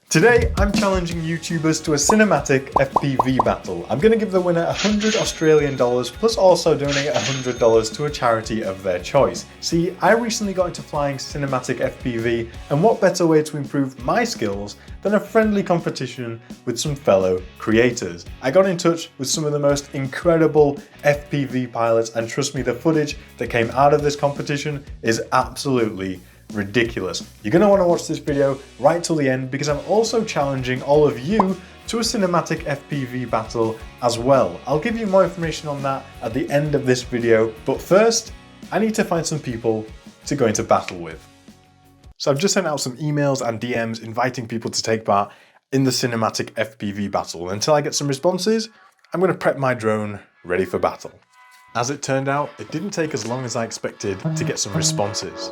Today, I'm challenging YouTubers to a cinematic FPV battle. I'm going to give the winner $100 plus also donate $100 to a charity of their choice. See, I recently got into flying cinematic FPV, and what better way to improve my skills than a friendly competition with some fellow creators. I got in touch with some of the most incredible FPV pilots, and trust me, the footage that came out of this competition is absolutely ridiculous. You're going to want to watch this video right till the end because I'm also challenging all of you to a cinematic FPV battle as well. I'll give you more information on that at the end of this video, but first I need to find some people to go into battle with. So I've just sent out some emails and DMs inviting people to take part in the cinematic FPV battle. Until I get some responses, I'm going to prep my drone ready for battle. As it turned out, it didn't take as long as I expected to get some responses.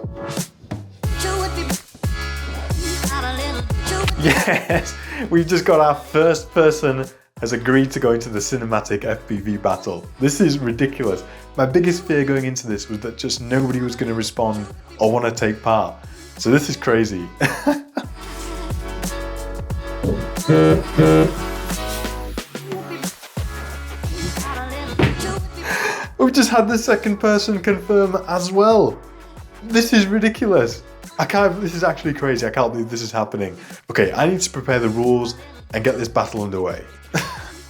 Yes, we've just got our first person has agreed to go into the cinematic FPV battle. This is ridiculous. My biggest fear going into this was that just nobody was going to respond or want to take part. So this is crazy. We've just had the second person confirm as well. This is ridiculous. This is actually crazy. I can't believe this is happening. Okay, I need to prepare the rules and get this battle underway.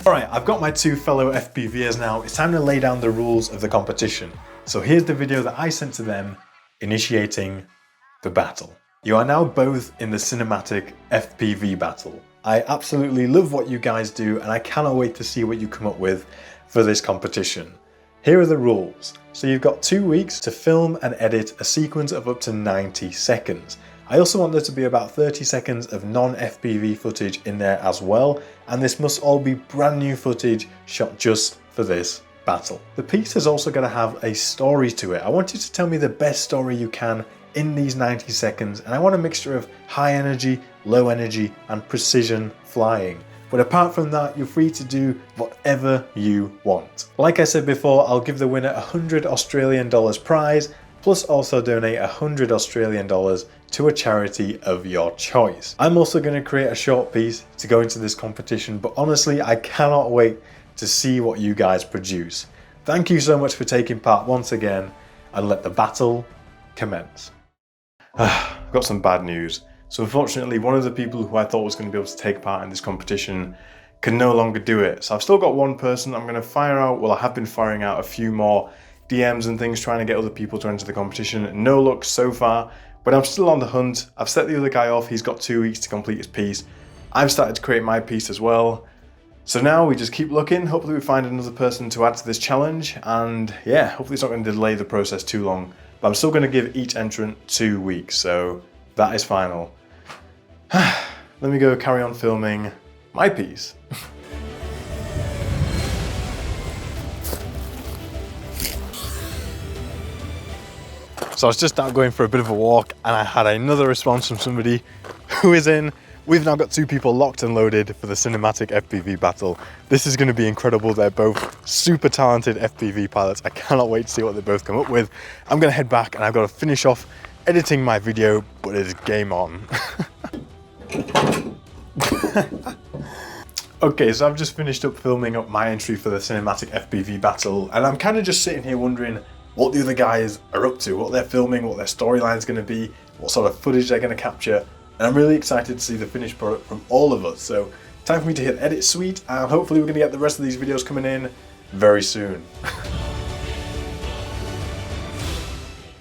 Alright, I've got my two fellow FPVers now. It's time to lay down the rules of the competition. So here's the video that I sent to them initiating the battle. You are now both in the cinematic FPV battle. I absolutely love what you guys do and I cannot wait to see what you come up with for this competition. Here are the rules. So you've got 2 weeks to film and edit a sequence of up to 90 seconds. I also want there to be about 30 seconds of non-FPV footage in there as well, and this must all be brand new footage shot just for this battle. The piece is also going to have a story to it. I want you to tell me the best story you can in these 90 seconds, and I want a mixture of high energy, low energy, and precision flying. But apart from that, you're free to do whatever you want. Like I said before, I'll give the winner $100 prize, plus also donate $100 to a charity of your choice. I'm also going to create a short piece to go into this competition, but honestly, I cannot wait to see what you guys produce. Thank you so much for taking part once again, and let the battle commence. I've got some bad news. So unfortunately, one of the people who I thought was going to be able to take part in this competition can no longer do it. So I've still got one person I'm going to fire out. Well, I have been firing out a few more DMs and things trying to get other people to enter the competition. No luck so far, but I'm still on the hunt. I've set the other guy off. He's got 2 weeks to complete his piece. I've started to create my piece as well. So now we just keep looking. Hopefully we find another person to add to this challenge. And yeah, hopefully it's not going to delay the process too long. But I'm still going to give each entrant 2 weeks. So that is final. Let me go carry on filming my piece. So I was just out going for a bit of a walk and I had another response from somebody who is in. We've now got 2 people locked and loaded for the cinematic FPV battle. This is going to be incredible. They're both super talented FPV pilots. I cannot wait to see what they both come up with. I'm going to head back and I've got to finish off editing my video, but it is game on. Okay, so I've just finished up filming up my entry for the cinematic FPV battle, and I'm kind of just sitting here wondering what the other guys are up to, what they're filming, what their storyline's going to be, what sort of footage they're going to capture, and I'm really excited to see the finished product from all of us. So time for me to hit edit suite, and hopefully we're going to get the rest of these videos coming in very soon.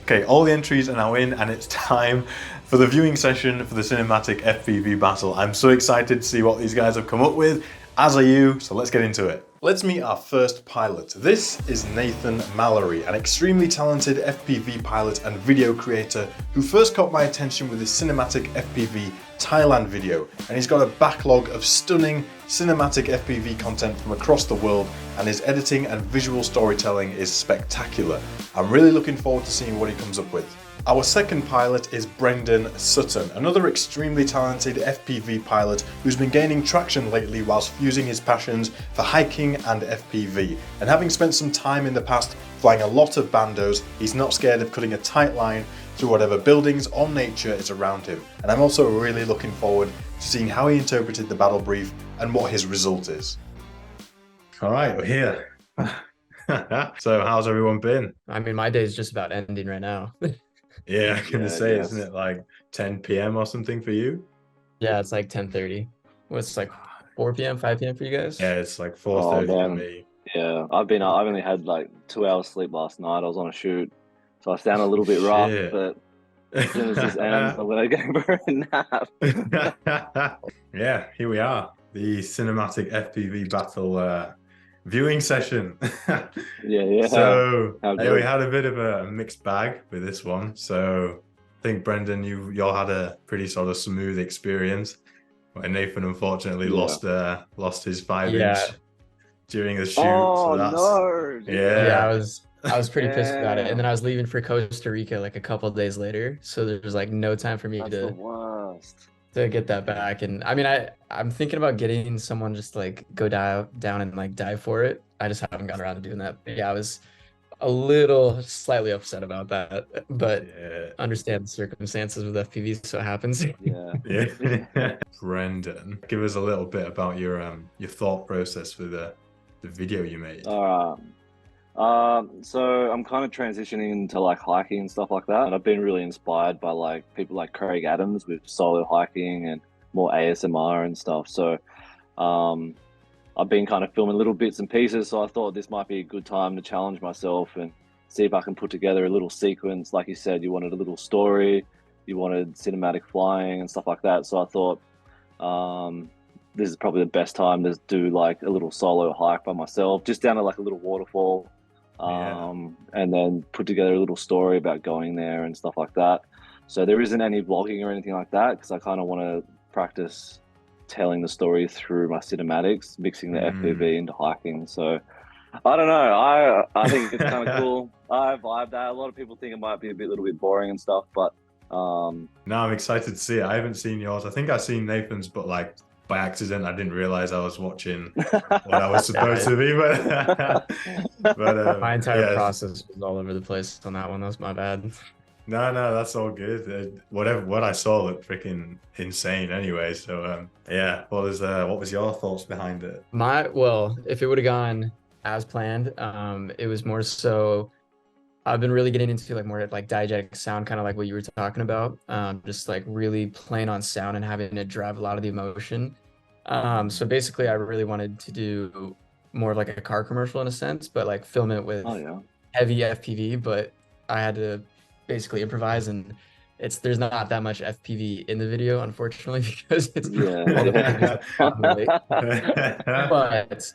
Okay, all the entries are now in and it's time for the viewing session for the cinematic FPV battle. I'm so excited to see what these guys have come up with, as are you, so let's get into it. Let's meet our first pilot. This is Nathan Mallory, an extremely talented FPV pilot and video creator who first caught my attention with his cinematic FPV Thailand video, and he's got a backlog of stunning cinematic FPV content from across the world, and his editing and visual storytelling is spectacular. I'm really looking forward to seeing what he comes up with. Our second pilot is Brendan Sutton, another extremely talented FPV pilot who's been gaining traction lately whilst fusing his passions for hiking and FPV. And having spent some time in the past flying a lot of bandos, he's not scared of cutting a tight line through whatever buildings or nature is around him. And I'm also really looking forward to seeing how he interpreted the battle brief and what his result is. All right, we're here. So how's everyone been? I mean, my day's just about ending right now. Yeah, I'm gonna say, yes. isn't it like 10 p.m. or something for you? Yeah, it's like 10:30. What's like 4 p.m., 5 p.m. for you guys? Yeah, it's like Oh 4:30 for man, me. yeah. I've only had like 2 hours sleep last night. I was on a shoot, so I sound a little bit rough. Shit. But as soon as this ends, I'm gonna go for a nap. Yeah, here we are. The cinematic FPV battle viewing session. Yeah. So How hey, we good. had a bit of a mixed bag with this one. So I think Brendan, y'all had a pretty sort of smooth experience. And Nathan unfortunately Yeah. lost his 5-inch Yeah, during the shoot. Oh So that's no! yeah, yeah. I was pretty pissed about it. And then Damn. I was leaving for Costa Rica like a couple of days later. So there was like no time for me That's the worst. to get that back. And I mean, I'm thinking about getting someone just like go down and like dive for it. I just haven't gotten around to doing that. But yeah, I was a little slightly upset about that, but Yeah. understand the circumstances with FPV, so it happens. Yeah. Yeah. Brendan, give us a little bit about your thought process for the video you made. All right. So I'm kind of transitioning into like hiking and stuff like that, and I've been really inspired by like people like Craig Adams with solo hiking and more ASMR and stuff. So, I've been kind of filming little bits and pieces. So I thought this might be a good time to challenge myself and see if I can put together a little sequence. Like you said, you wanted a little story, you wanted cinematic flying and stuff like that. So I thought, this is probably the best time to do like a little solo hike by myself, just down to like a little waterfall. Yeah. And then put together a little story about going there and stuff like that. So there isn't any vlogging or anything like that because I kind of want to practice telling the story through my cinematics, mixing the FPV into hiking. So I don't know. I think it's kind of cool. I vibe that. A lot of people think it might be a little bit boring and stuff, but No, I'm excited to see it. I haven't seen yours. I think I've seen Nathan's, but like by accident, I didn't realize I was watching what I was supposed to be. But My entire yeah. process was all over the place on that one. That was my bad. No, that's all good. What I saw looked freaking insane anyway. So yeah, what was your thoughts behind it? Well, if it would have gone as planned, it was more so I've been really getting into like more like diegetic sound, kind of like what you were talking about. Just like really playing on sound and having it drive a lot of the emotion. So basically I really wanted to do more of like a car commercial in a sense, but like film it with heavy FPV, but I had to basically improvise, and there's not that much FPV in the video, unfortunately, because it's all the footage on the way. But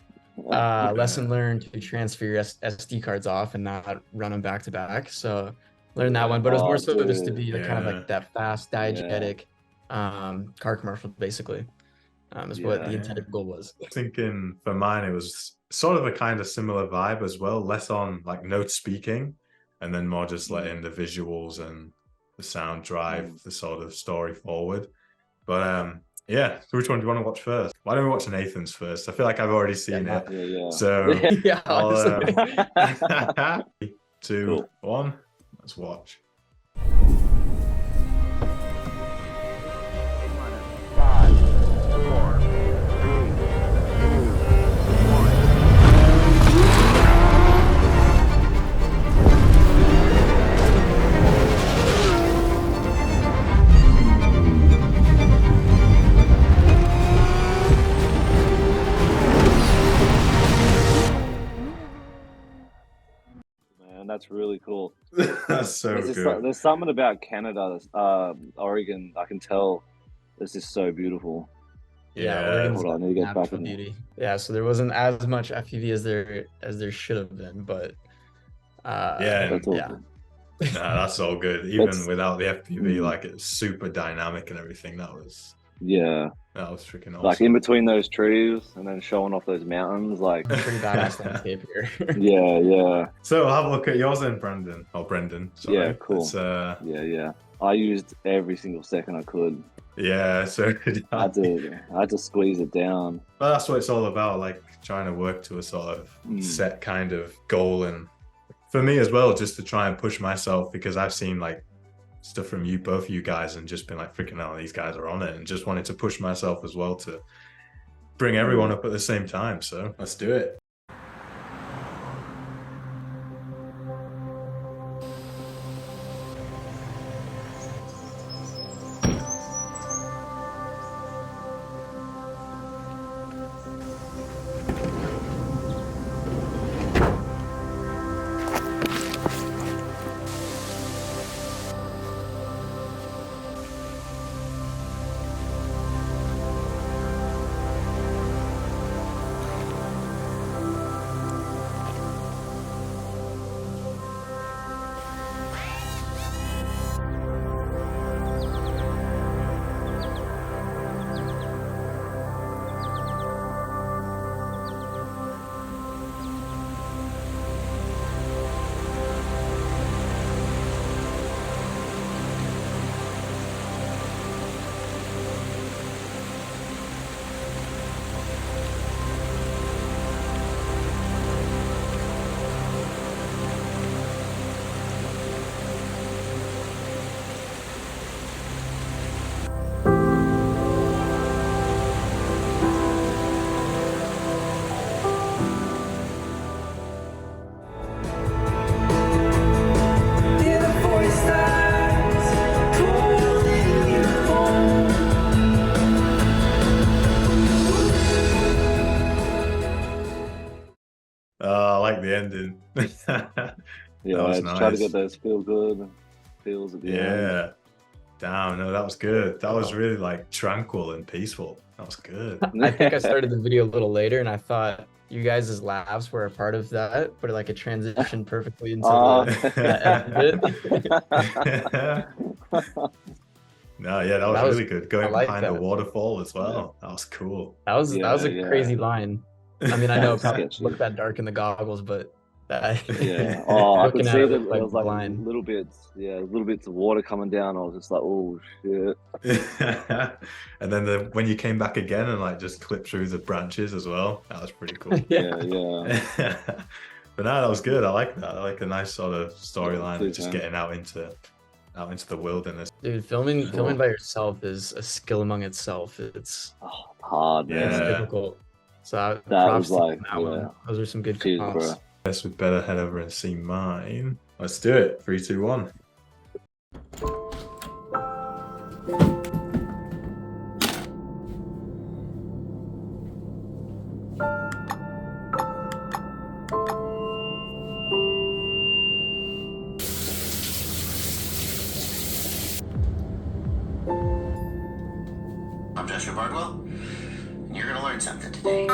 lesson learned to transfer your SD cards off and not run them back to back. So learned that one, but it was more so just to be kind of like that fast diegetic car commercial, basically. Is what the intended goal was. Thinking for mine, it was sort of a kind of similar vibe as well, less on like note speaking, and then more just letting the visuals and the sound drive the sort of story forward. But yeah, so which one do you want to watch first? Why don't we watch Nathan's first? I feel like I've already seen it. Yeah. So yeah, I'll 3, 2, 1, let's watch. That's really cool. That's so good. There's something about Canada, Oregon. I can tell this is so beautiful. Yeah, hold on, I need to get back in beauty. Yeah, so there wasn't as much FPV as there should have been, but that's all good. Even without the FPV, like it's super dynamic and everything. That was freaking awesome. Like in between those trees and then showing off those mountains, like pretty badass landscape here. yeah. So I'll have a look at yours then, Brendan. Sorry. Yeah, cool. Yeah. I used every single second I could. Yeah, so I had to squeeze it down. But that's what it's all about, like trying to work to a sort of set kind of goal, and for me as well, just to try and push myself, because I've seen like stuff from you, both of you guys, and just been like, freaking hell, these guys are on it, and just wanted to push myself as well to bring everyone up at the same time. So let's do it. I like the ending. Yeah, was just try to nice. get those feel good feels at the end. Yeah. Damn, no, that was good. That was really like tranquil and peaceful. That was good. I think I started the video a little later, and I thought you guys' laughs were a part of that, but like it transitioned perfectly into the end bit. No, yeah, that was really good. Going like behind the that. waterfall as well. That was cool. That was a crazy line. I mean, I know it probably Sketchy. looked that dark in the goggles, but that, Yeah. Oh, I could looking at see it that looked there was like blind. little bits of water coming down. I was just like, oh shit. And then when you came back again and like just clipped through the branches as well, that was pretty cool. Yeah. But no, that was good. I like that. I like a nice sort of storyline, Yeah, just getting out into the wilderness. Dude, filming by yourself is a skill among itself. It's hard, man. It's Yeah. difficult. So That props was to like, that one. Those are some good Cheers, comps. bro. Guess we'd better head over and see mine. Let's do it. 3, 2, 1. I'm Joshua Bardwell, and you're gonna learn something today.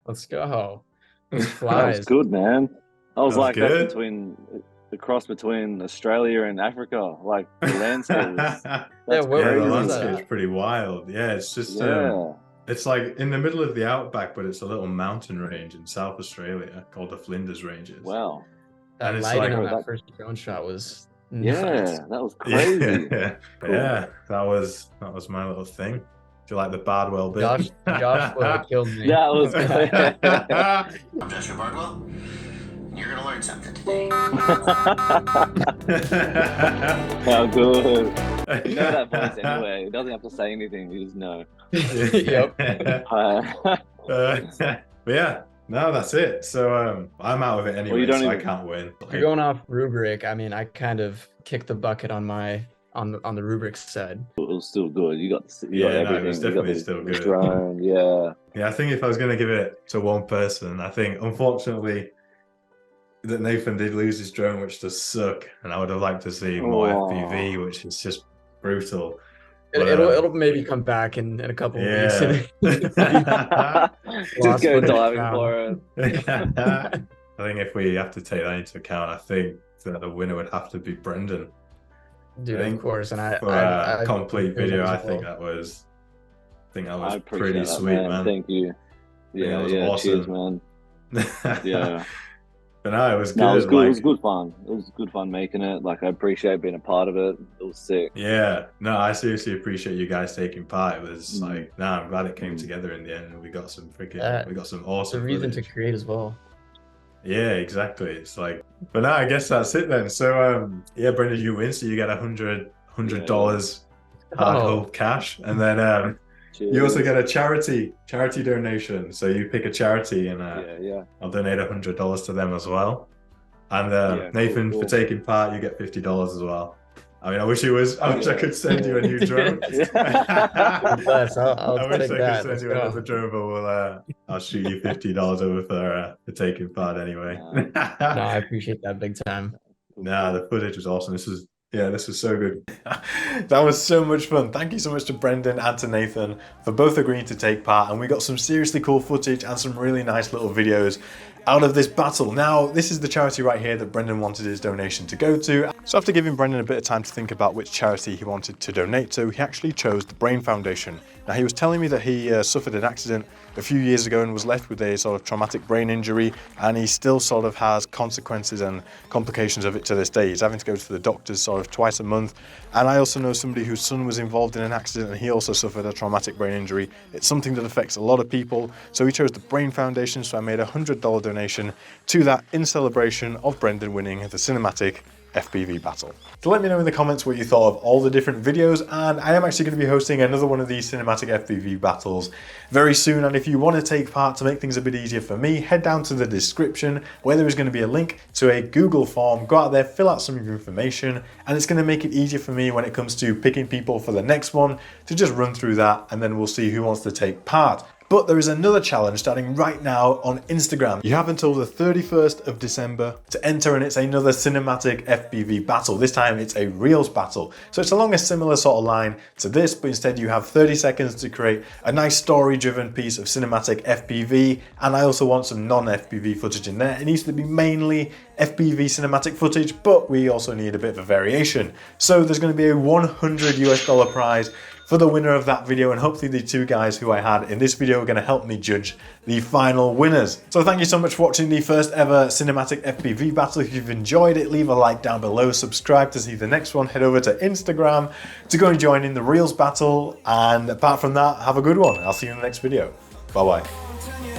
Let's go. Those That flies. was good, man. I was That was like, good. that's between the cross between Australia and Africa. Like the landscape. That's where Yeah, Where the was that landscape's at? pretty wild. Yeah, it's just Yeah. it's like in the middle of the outback, but it's a little mountain range in South Australia called the Flinders Ranges. Wow. That And it's lighting like- on That- that first drone shot was Yeah, nuts. that was crazy. Yeah, Cool. yeah, that was my little thing. Do you like the Bardwell bit? Joshua killed me. That was good. I'm Joshua Bardwell, and you're gonna learn something today. How good. You know that voice anyway. It doesn't have to say anything. You just know. Yep. But yeah, no, that's it. So I'm out of it anyway, you don't so I even- can't win. If you're going off rubric, I mean, I kind of kicked the bucket on the rubric side. It was still good. You got Yeah, no, it everything. was You got definitely the still good. drone. Yeah. Yeah, I think if I was going to give it to one person, I think unfortunately that Nathan did lose his drone, which does suck, and I would have liked to see more FPV, which is just brutal. But, It'll maybe come back in a couple of weeks. yeah. Just go footage diving found. for it. I think if we have to take that into account, I think that the winner would have to be Brendan. Dude, I of think course. And for a complete video, I think well. that was I appreciate pretty that, sweet, man. Thank you. Yeah, was yeah. awesome. Cheers, man. Yeah. But no, it was good. No, it was good. Like, It was good fun. It was good fun making it. Like, I appreciate being a part of it. It was sick. yeah, no, I seriously appreciate you guys taking part. It was like, I'm glad it came Mm. together in the end, and we got some Yeah. we got some It's awesome a reason footage. to create as well. Yeah, exactly. It's like, but now I guess that's it then. So yeah, Brendan, you win, so you get $100 hard Oh. hold cash, and then you also get a charity donation. So you pick a charity, and yeah. I'll donate $100 to them as well. And Yeah, Nathan, cool. for taking part, you get $50 as well. I mean, I wish I Yeah. could send you a new drone. Yes, I'll I wish take I that. could Let's send you go. another drone, but I'll shoot you $50 over for taking part anyway. No, I appreciate that big time. Nah, the footage was awesome. This was so good. That was so much fun. Thank you so much to Brendan and to Nathan for both agreeing to take part, and we got some seriously cool footage and some really nice little videos out of this battle. Now, this is the charity right here that Brendan wanted his donation to go to. So after giving Brendan a bit of time to think about which charity he wanted to donate to, he actually chose the Brain Foundation. Now, he was telling me that he suffered an accident a few years ago and was left with a sort of traumatic brain injury, and he still sort of has consequences and complications of it to this day. He's having to go to the doctors sort of twice a month. And I also know somebody whose son was involved in an accident and he also suffered a traumatic brain injury. It's something that affects a lot of people. So he chose the Brain Foundation, so I made a $100 donation to that in celebration of Brendan winning the cinematic FPV battle. So let me know in the comments what you thought of all the different videos, and I am actually going to be hosting another one of these cinematic FPV battles very soon, and if you want to take part to make things a bit easier for me, head down to the description where there is going to be a link to a Google form. Go out there, fill out some of your information, and it's going to make it easier for me when it comes to picking people for the next one to just run through that, and then we'll see who wants to take part. But there is another challenge starting right now on Instagram. You have until the 31st of December to enter, and it's another cinematic FPV battle. This time it's a Reels battle. So it's along a similar sort of line to this, but instead you have 30 seconds to create a nice story-driven piece of cinematic FPV. And I also want some non-FPV footage in there. It needs to be mainly FPV cinematic footage, but we also need a bit of a variation. So there's going to be a $100 prize for the winner of that video, and hopefully the two guys who I had in this video are going to help me judge the final winners. So thank you so much for watching the first ever cinematic FPV battle. If you've enjoyed it, leave a like down below, subscribe to see the next one, head over to Instagram to go and join in the Reels battle, and apart from that, have a good one. I'll see you in the next video. Bye bye.